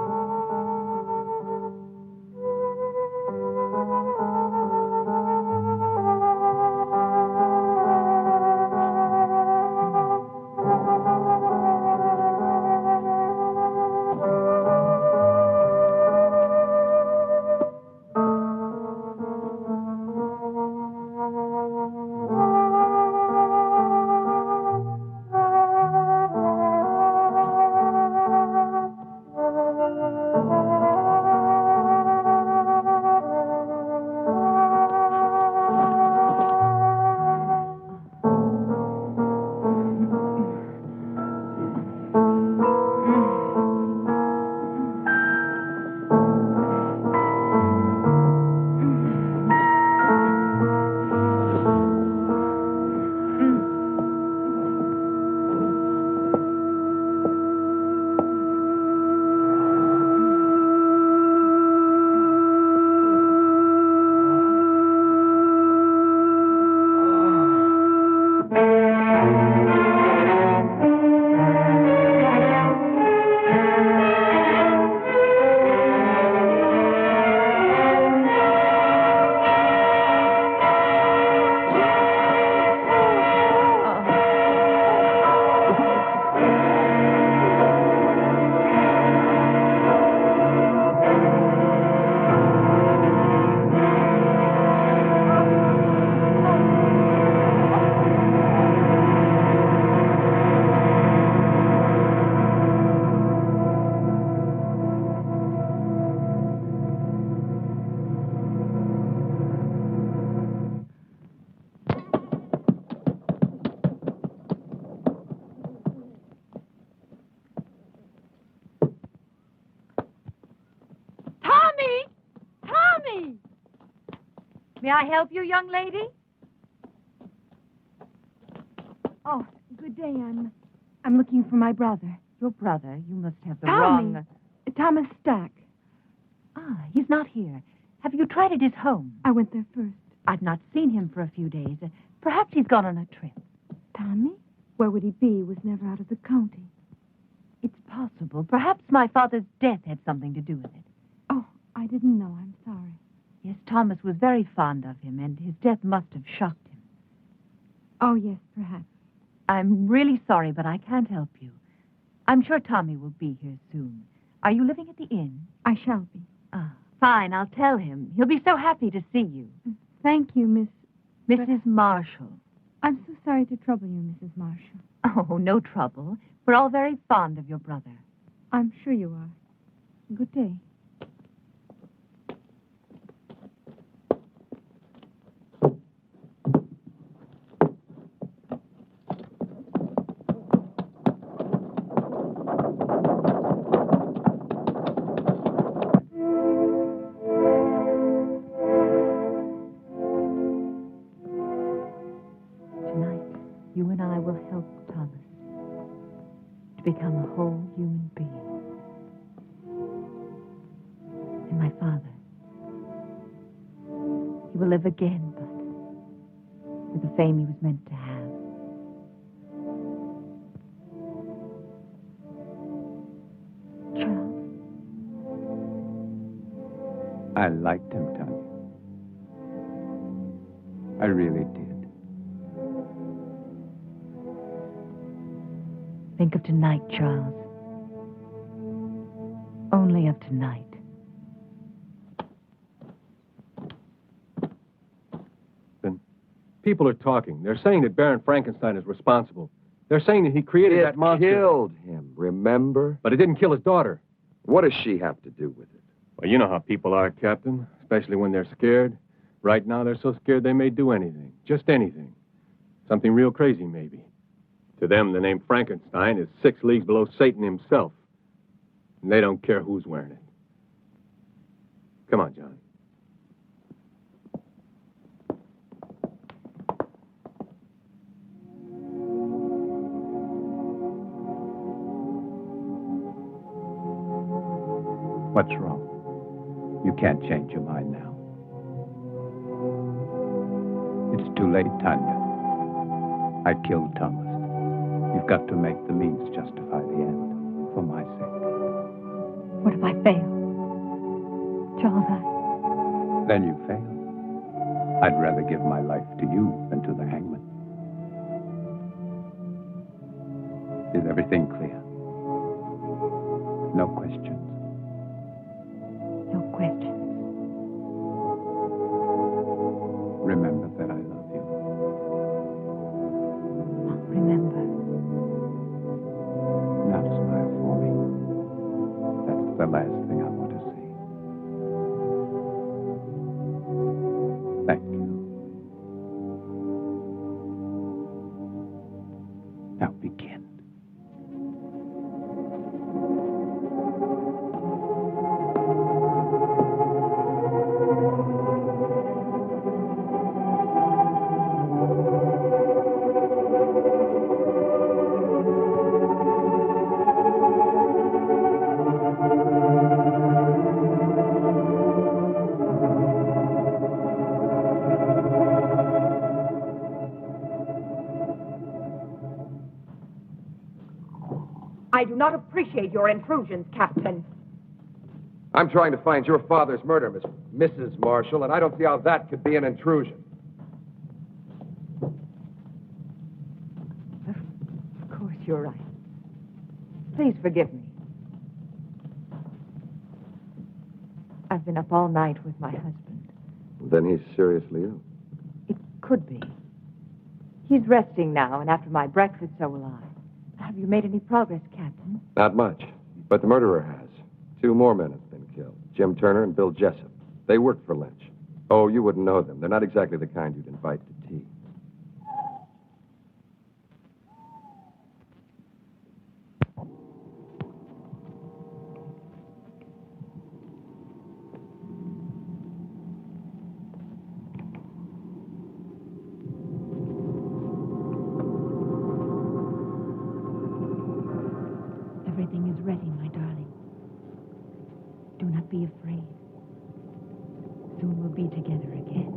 May I help you, young lady? Oh, good day. I'm looking for my brother. Your brother? You must have the Tommy. wrong... Thomas Stack. Ah, he's not here. Have you tried at his home? I went there first. I've not seen him for a few days. Perhaps he's gone on a trip. Tommy? Where would he be? He was never out of the county. It's possible. Perhaps my father's death had something to do with it. Oh, I didn't know. I'm sorry. Yes, Thomas was very fond of him, and his death must have shocked him. Oh, yes, perhaps. I'm really sorry, but I can't help you. I'm sure Tommy will be here soon. Are you living at the inn? I shall be. Ah, fine. I'll tell him. He'll be so happy to see you. Thank you, Mrs. Marshall. I'm so sorry to trouble you, Mrs. Marshall. Oh, no trouble. We're all very fond of your brother. I'm sure you are. Good day. You and I will help Thomas to become a whole human being. And my father, he will live again, but with the fame he was meant to have. Charles? I liked him, Tanya. I really did. Think of tonight, Charles. Only of tonight. People are talking. They're saying that Baron Frankenstein is responsible. They're saying that he created that monster. It killed him, remember? But it didn't kill his daughter. What does she have to do with it? Well, you know how people are, Captain, especially when they're scared. Right now, they're so scared they may do anything. Just anything. Something real crazy, maybe. To them, the name Frankenstein is 6 leagues below Satan himself. And they don't care who's wearing it. Come on, John. What's wrong? You can't change your mind now. It's too late, Tanya. I killed Thomas. You've got to make the means justify the end, for my sake. What if I fail? Charles, Then you fail. I'd rather give my life to you than to the hangman. Is everything clear? No questions. No questions. Remember that I love you. I'll remember. Now smile for me. That's the last thing I want to see. Thank you. Now begin. I do not appreciate your intrusions, Captain. I'm trying to find your father's murder, Mrs. Marshall, and I don't see how that could be an intrusion. Of course, you're right. Please forgive me. I've been up all night with my husband. Then he's seriously ill. It could be. He's resting now, and after my breakfast, so will I. Have you made any progress, Captain? Not much, but the murderer has. 2 more men have been killed, Jim Turner and Bill Jessup. They worked for Lynch. Oh, you wouldn't know them. They're not exactly the kind you'd invite to tea. Everything is ready, my darling. Do not be afraid. Soon we'll be together again.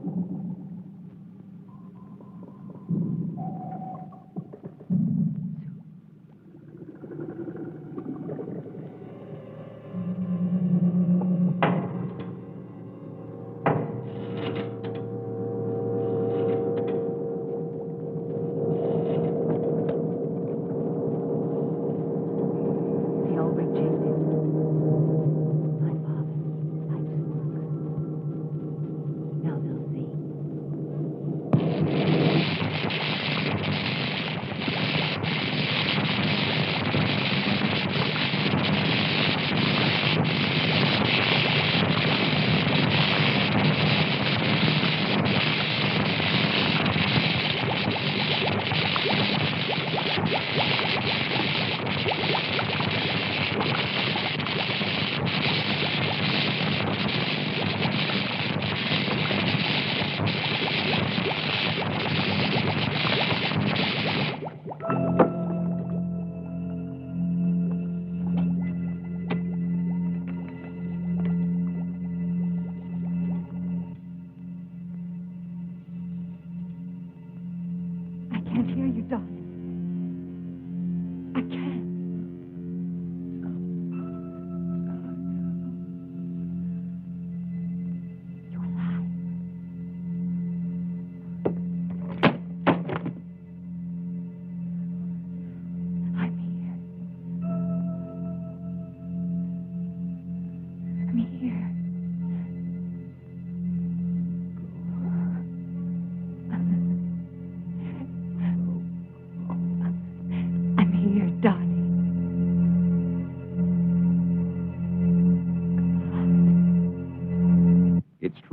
They all rejected. My father, life's work. Now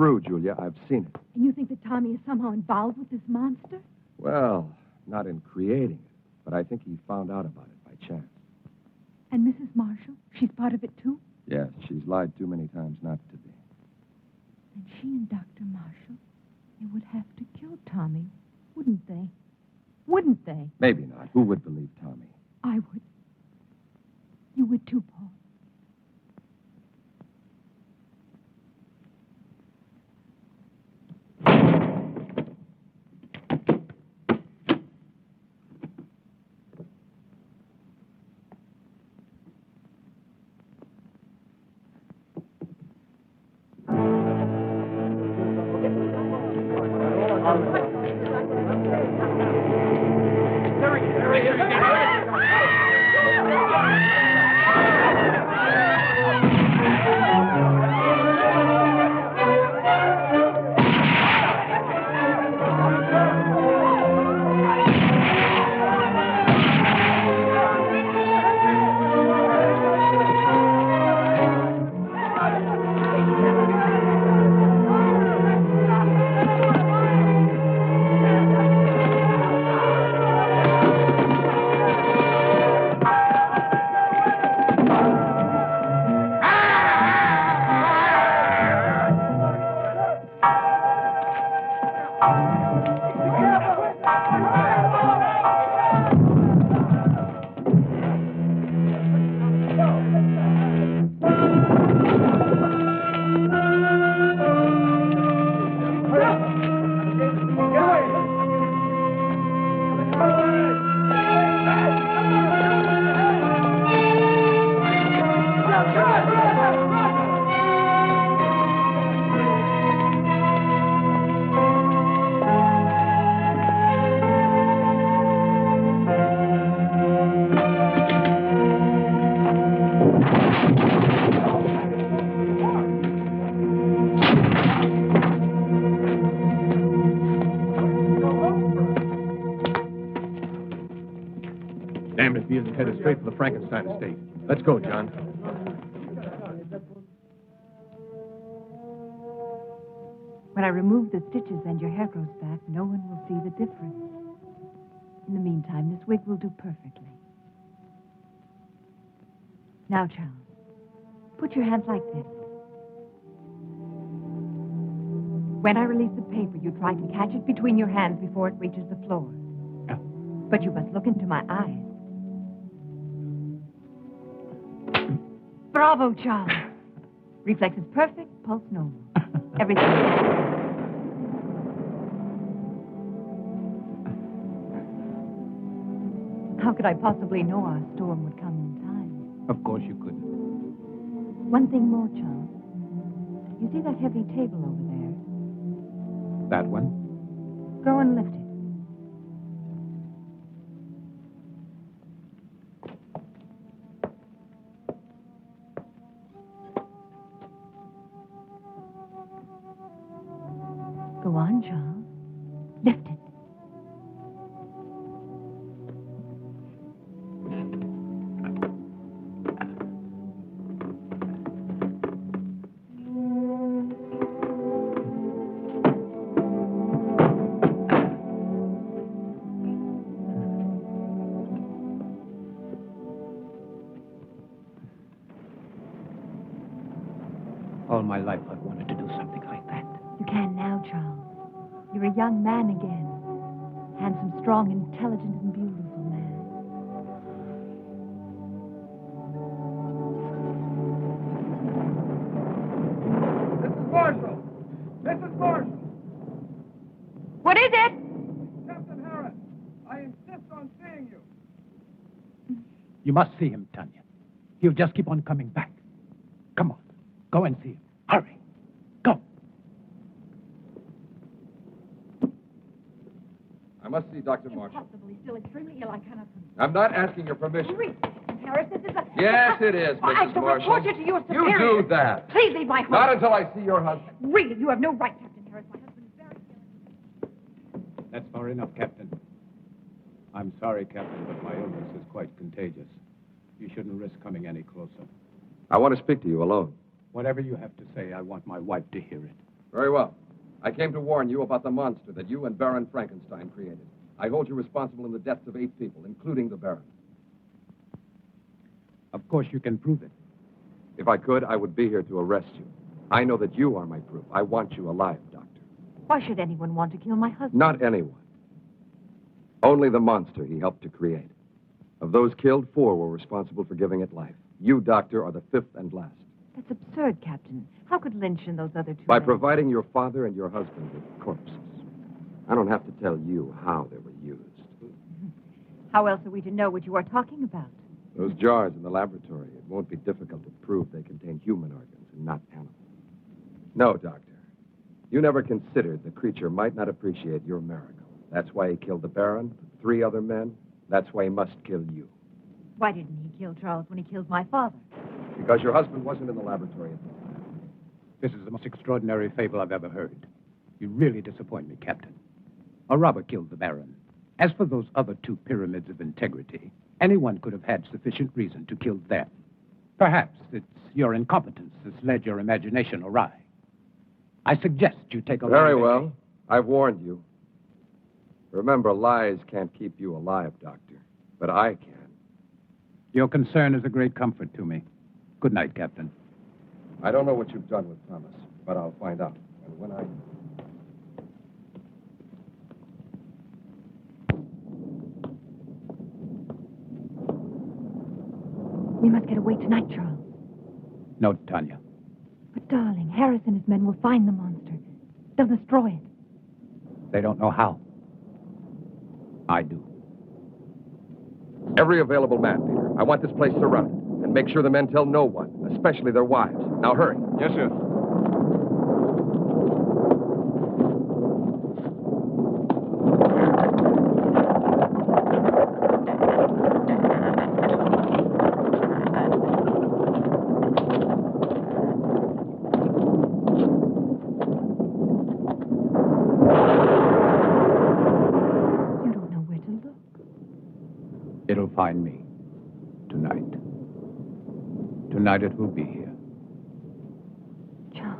through, Julia. I've seen it. And you think that Tommy is somehow involved with this monster? Well, not in creating it, but I think he found out about it by chance. And Mrs. Marshall? She's part of it, too? Yes, she's lied too many times not to be. And she and Dr. Marshall, they would have to kill Tommy, wouldn't they? Wouldn't they? Maybe not. Who would believe Tommy? I would. You would, too, Paul. Damned if he isn't headed straight for the Frankenstein estate. Let's go, John. When I remove the stitches and your hair grows back, no one will see the difference. In the meantime, this wig will do perfectly. Now, Charles, put your hands like this. When I release the paper, you try to catch it between your hands before it reaches the floor. But you must look into my eyes. Bravo, Charles. Reflex is perfect, pulse normal. Everything. How could I possibly know our storm would come in time? Of course you couldn't. One thing more, Charles. You see that heavy table over there? That one? Go and lift it. Go on, Charles. Lift it. All my life I've wanted to do something like that. You can now, Charles. You're a young man again. Handsome, strong, intelligent, and beautiful man. Mrs. Marshall! Mrs. Marshall! What is it? Captain Harris, I insist on seeing you. You must see him, Tanya. He'll just keep on coming back. Come on. Go and see him. Hurry. Go. I must see Dr. Marshall. Impossible. He's still extremely ill. I cannot. I'm not asking your permission. Read, Harris, this is a... Yes, it is, I Mrs. shall Marshall. report you to your You superior. do that. Please leave my home. Not until I see your husband. Really, you have no right, Captain Harris. My husband is very ill. That's far enough, Captain. I'm sorry, Captain, but my illness is quite contagious. You shouldn't risk coming any closer. I want to speak to you alone. Whatever you have to say, I want my wife to hear it. Very well. I came to warn you about the monster that you and Baron Frankenstein created. I hold you responsible in the deaths of 8 people, including the Baron. Of course you can prove it. If I could, I would be here to arrest you. I know that you are my proof. I want you alive, Doctor. Why should anyone want to kill my husband? Not anyone. Only the monster he helped to create. Of those killed, 4 were responsible for giving it life. You, Doctor, are the 5th and last. That's absurd, Captain. How could Lynch and those other 2 By men... providing your father and your husband with corpses. I don't have to tell you how they were used. How else are we to know what you are talking about? Those jars in the laboratory, it won't be difficult to prove they contain human organs and not animal. No, Doctor. You never considered the creature might not appreciate your miracle. That's why he killed the Baron, 3 other men. That's why he must kill you. Why didn't he kill Charles when he killed my father? Because your husband wasn't in the laboratory at the time. This is the most extraordinary fable I've ever heard. You really disappoint me, Captain. A robber killed the Baron. As for those other 2 pyramids of integrity, anyone could have had sufficient reason to kill them. Perhaps it's your incompetence that's led your imagination awry. I suggest you take a look. Very well. I've warned you. Remember, lies can't keep you alive, Doctor. But I can. Your concern is a great comfort to me. Good night, Captain. I don't know what you've done with Thomas, but I'll find out. And when I... We must get away tonight, Charles. No, Tanya. But, darling, Harris and his men will find the monster. They'll destroy it. They don't know how. I do. Every available man, Peter. I want this place surrounded. And make sure the men tell no one, especially their wives. Now, hurry. Yes, sir. It'll find me. Tonight. Tonight it will be here. Charles.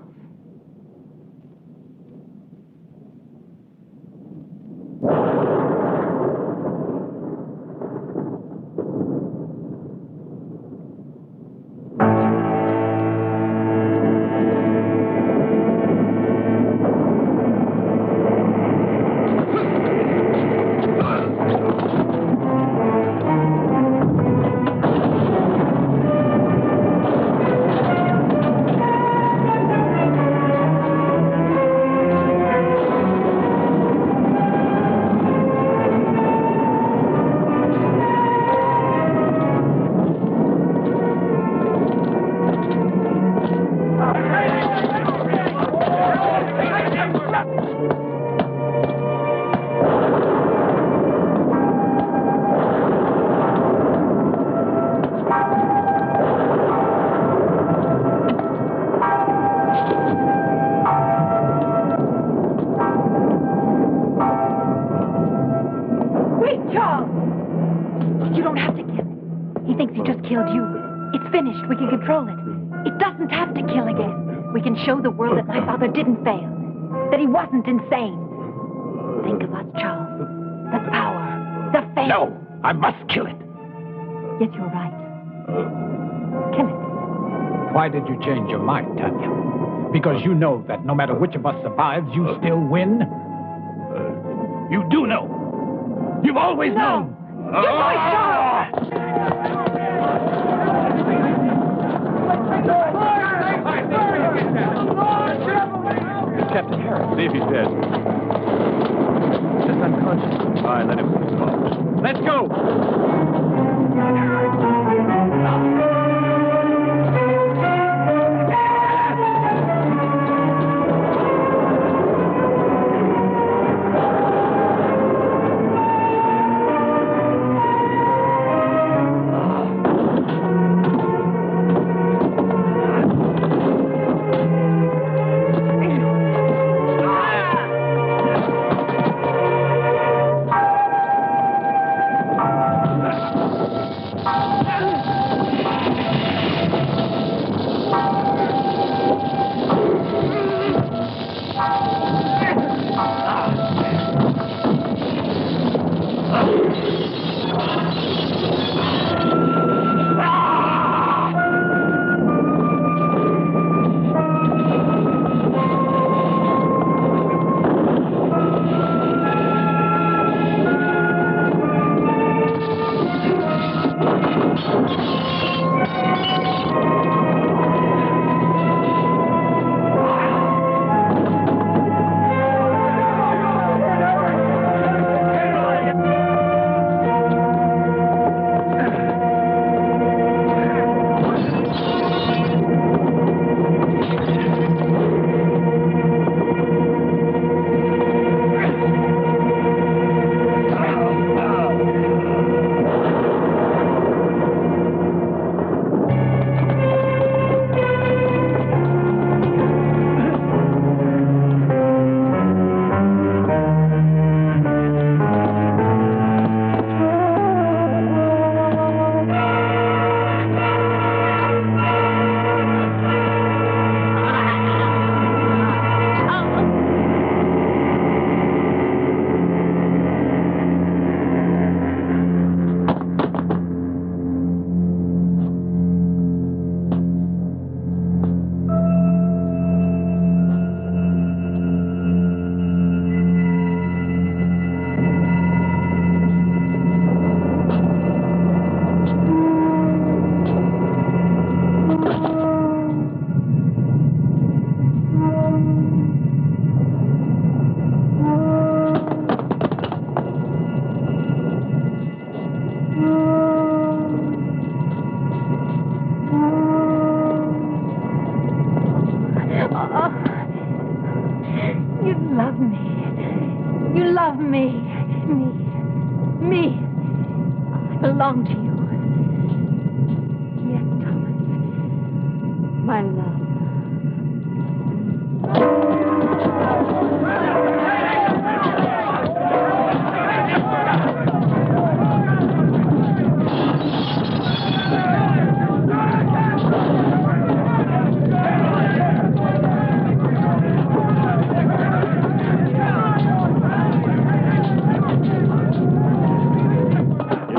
Show the world that my father didn't fail, that he wasn't insane. Think of us, Charles. The power, the fame. No, I must kill it. Yes, you're right. Kill it. Why did you change your mind, Tanya? Because you know that no matter which of us survives, you still win? You do know. You've always known. Your voice, Charles! Captain Harris. See if he's dead. Just unconscious. All right, let him go. Let's go! belong to you. Yes, Thomas. My love.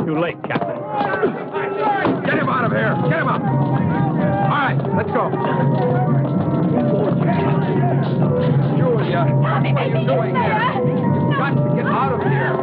Too late, Captain. Get him out of here! Get him out! All right, let's go. Julia, what are you doing here? You've got to get out of here.